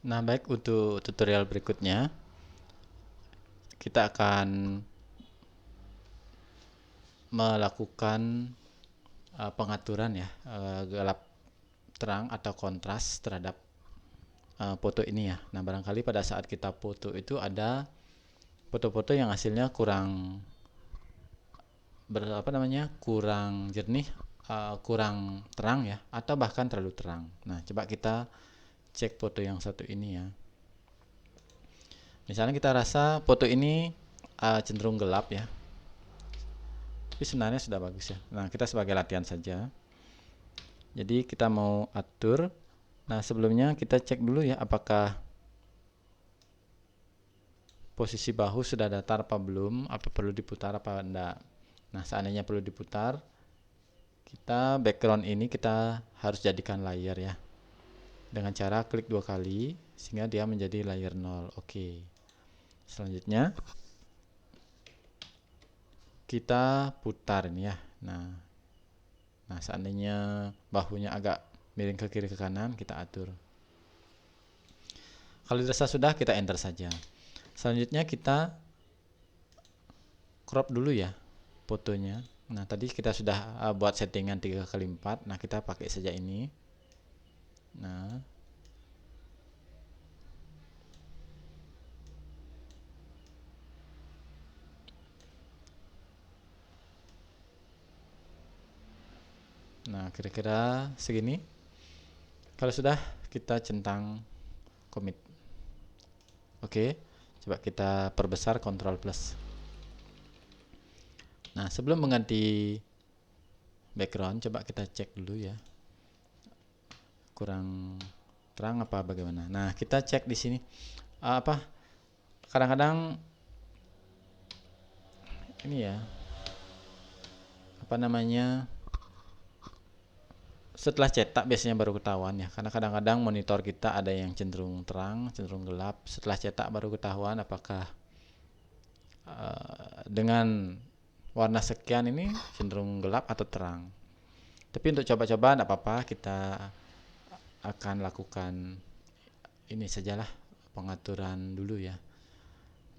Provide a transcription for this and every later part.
Nah, baik, untuk tutorial berikutnya kita akan melakukan pengaturan ya, gelap terang atau kontras terhadap foto ini ya. Nah, barangkali pada saat kita foto itu ada foto-foto yang hasilnya kurang kurang jernih, kurang terang ya, atau bahkan terlalu terang. Nah, coba kita cek foto yang satu ini ya. Misalnya kita rasa foto ini cenderung gelap ya, tapi sebenarnya sudah bagus ya. Nah, kita sebagai latihan saja. Jadi kita mau atur. Nah, sebelumnya kita cek dulu ya apakah posisi bahu sudah datar apa belum, apa perlu diputar apa enggak. Nah, seandainya perlu diputar, kita background ini kita harus jadikan layer ya. Dengan cara klik 2 kali sehingga dia menjadi layer 0. Oke. Selanjutnya kita putar ini ya. Nah, seandainya bahunya agak miring ke kiri ke kanan, kita atur. Kalau dirasa sudah, kita enter saja. Selanjutnya kita crop dulu ya fotonya. Nah, tadi kita sudah buat settingan 3x4. Nah, kita pakai saja ini. Nah, kira-kira segini. Kalau sudah, kita centang commit. Oke, coba kita perbesar Ctrl plus. Nah, sebelum mengganti background, coba kita cek dulu ya. Kurang terang apa bagaimana? Nah, kita cek di sini. Kadang-kadang ini ya, setelah cetak biasanya baru ketahuan ya, karena kadang-kadang monitor kita ada yang cenderung terang, cenderung gelap. Setelah cetak baru ketahuan apakah dengan warna sekian ini cenderung gelap atau terang. Tapi untuk coba-coba tidak apa-apa, kita akan lakukan ini sajalah, pengaturan dulu ya.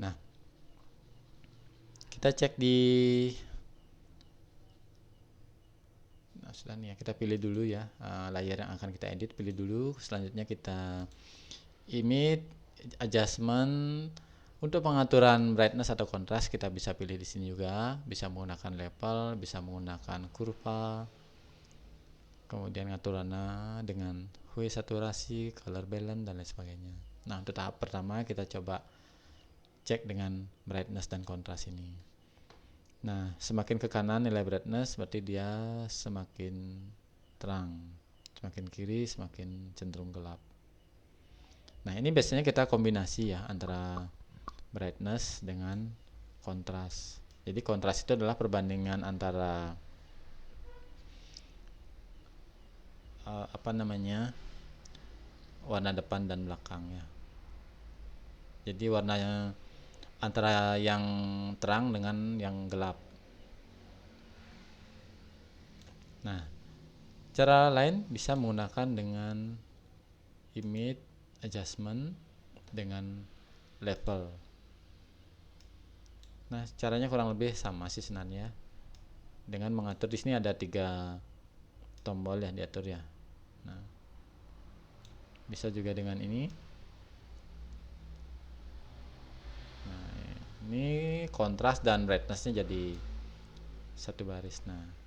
Nah, kita cek di sudah nih ya, kita pilih dulu ya layer yang akan kita edit, pilih dulu. Selanjutnya kita image adjustment. Untuk pengaturan brightness atau kontras kita bisa pilih di sini juga, bisa menggunakan level, bisa menggunakan kurva. Kemudian ngatur warna dengan hue, saturasi, color balance dan lain sebagainya. Nah, untuk tahap pertama kita coba cek dengan brightness dan kontras ini. Nah, semakin ke kanan nilai brightness berarti dia semakin terang, semakin kiri semakin cenderung gelap. Nah, ini biasanya kita kombinasi ya antara brightness dengan kontras. Jadi kontras itu adalah perbandingan antara warna depan dan belakang ya. Jadi warnanya antara yang terang dengan yang gelap. Nah, cara lain bisa menggunakan dengan image adjustment dengan level. Nah, caranya kurang lebih sama sih sebenarnya. Dengan mengatur di sini ada 3 tombol ya diatur ya. Nah, bisa juga dengan ini. Nah, ini kontras dan brightnessnya jadi satu baris. Nah,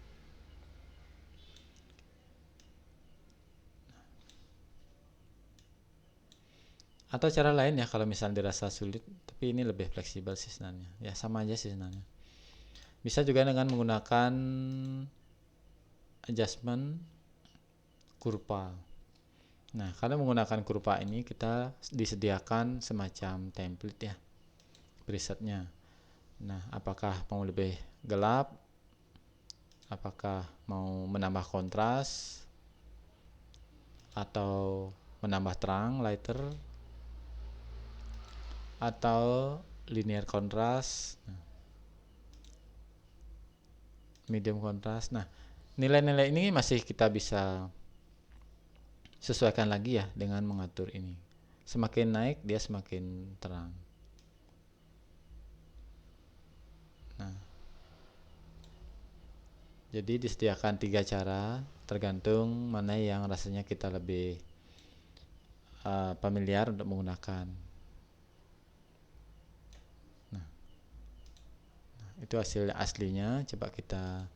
atau cara lain ya kalau misalnya dirasa sulit, tapi ini lebih fleksibel sih sebenarnya. Ya sama aja sih sebenarnya. Bisa juga dengan menggunakan adjustment kurva. Nah, kalau menggunakan kurva ini kita disediakan semacam template ya, presetnya. Nah, apakah mau lebih gelap, apakah mau menambah kontras, atau menambah terang, lighter, atau linear kontras, medium kontras. Nah, nilai-nilai ini masih kita bisa sesuaikan lagi ya dengan mengatur ini. semakin naik dia semakin terang. Nah, jadi disediakan 3 cara, tergantung mana yang rasanya kita lebih familiar untuk menggunakan. Nah, itu hasil aslinya. Coba kita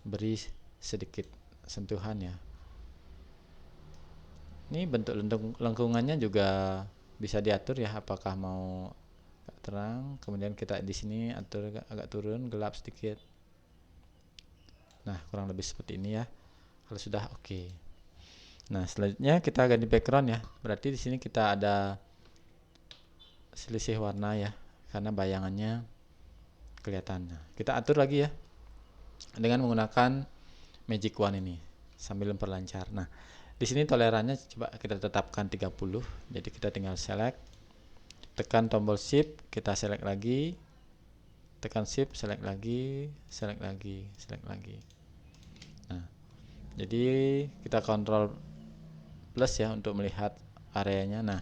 beri sedikit sentuhan ya. Ini bentuk lengkungannya juga bisa diatur ya, apakah mau terang, kemudian kita di sini atur agak turun, gelap sedikit. Nah, kurang lebih seperti ini ya. Kalau sudah oke. Nah, selanjutnya kita ganti background ya. Berarti di sini kita ada selisih warna ya, karena bayangannya kelihatan. Nah, kita atur lagi ya dengan menggunakan Magic Wand ini sambil memperlancar. Nah, di sini tolerannya coba kita tetapkan 30. Jadi kita tinggal select, tekan tombol shift, kita select lagi, tekan shift, select lagi, select lagi, select lagi. Nah, jadi kita kontrol plus ya untuk melihat areanya. Nah,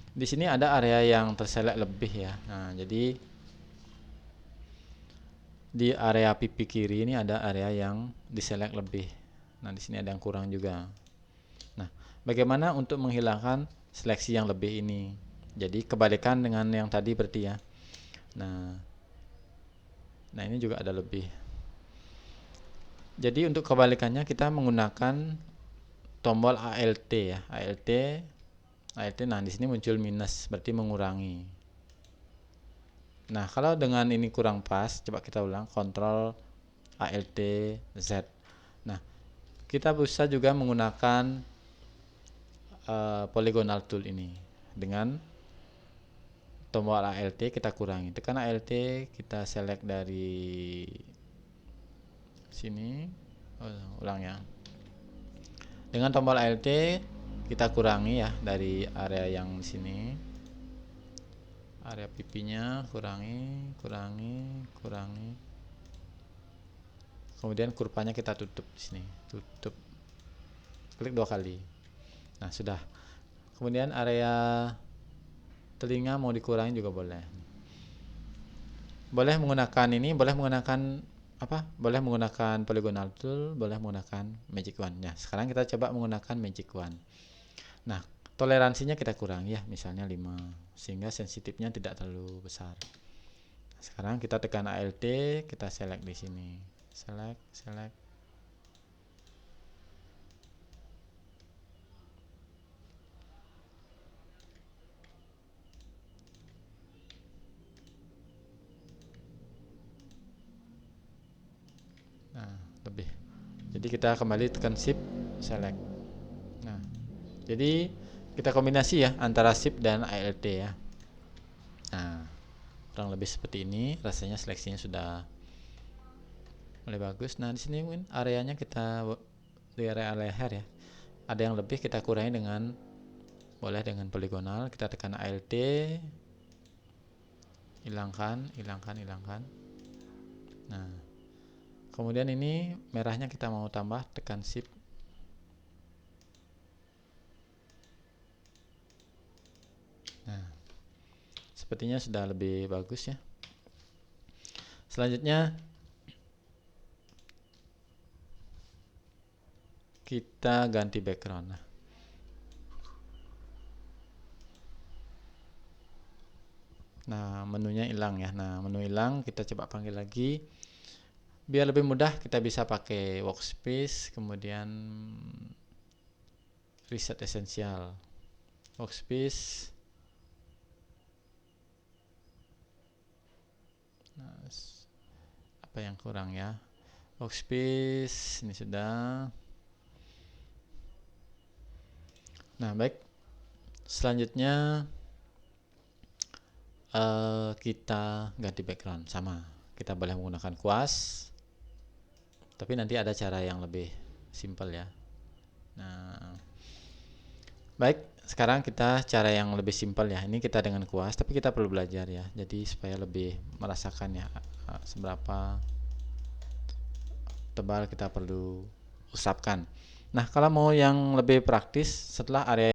di sini ada area yang terselect lebih ya. Nah, jadi di area pipi kiri ini ada area yang diselect lebih. Nah, di sini ada yang kurang juga. Nah, bagaimana untuk menghilangkan seleksi yang lebih ini? Jadi kebalikan dengan yang tadi berarti ya. Nah ini juga ada lebih. Jadi untuk kebalikannya kita menggunakan tombol ALT ya. ALT. Nah di sini muncul minus, berarti mengurangi. Nah kalau dengan ini kurang pas, coba kita ulang. Ctrl ALT Z. Nah kita bisa juga menggunakan polygonal tool ini dengan tombol ALT kita kurangi. Tekan ALT, kita select dari sini. Ulang ya. Dengan tombol ALT kita kurangi ya dari area yang sini. Area pipinya kurangi. Kemudian kurvanya kita tutup di sini. Tutup. Klik 2 kali. Nah, sudah. Kemudian area telinga mau dikurangi juga boleh. Boleh menggunakan ini, boleh menggunakan apa? Boleh menggunakan polygonal tool, boleh menggunakan Magic Wand. Nah, sekarang kita coba menggunakan Magic Wand. Nah, toleransinya kita kurangi ya, misalnya 5 sehingga sensitifnya tidak terlalu besar. Nah, sekarang kita tekan ALT, kita select di sini. Select. Nah, lebih. Jadi kita kembali tekan shift, select. Nah, jadi kita kombinasi ya antara shift dan ALT ya. Nah, kurang lebih seperti ini. Rasanya seleksinya sudah mulai bagus. Nah, di sini mungkin areanya kita di area leher ya. Ada yang lebih kita kurangi dengan boleh dengan poligonal. Kita tekan ALT, hilangkan. Nah, kemudian ini merahnya kita mau tambah, tekan shift. Nah, sepertinya sudah lebih bagus ya. Selanjutnya kita ganti background. Nah, menunya hilang ya. Nah, menu hilang, kita coba panggil lagi. Biar lebih mudah kita bisa pakai workspace, kemudian reset essential. Workspace. Nah, apa yang kurang ya? Workspace ini sudah. Nah, baik. Selanjutnya kita ganti background sama. Kita boleh menggunakan kuas. Tapi nanti ada cara yang lebih simpel ya. Nah, baik, sekarang kita cara yang lebih simpel ya. Ini kita dengan kuas, tapi kita perlu belajar ya. Jadi supaya lebih merasakan ya seberapa tebal kita perlu usapkan. Nah, kalau mau yang lebih praktis, setelah area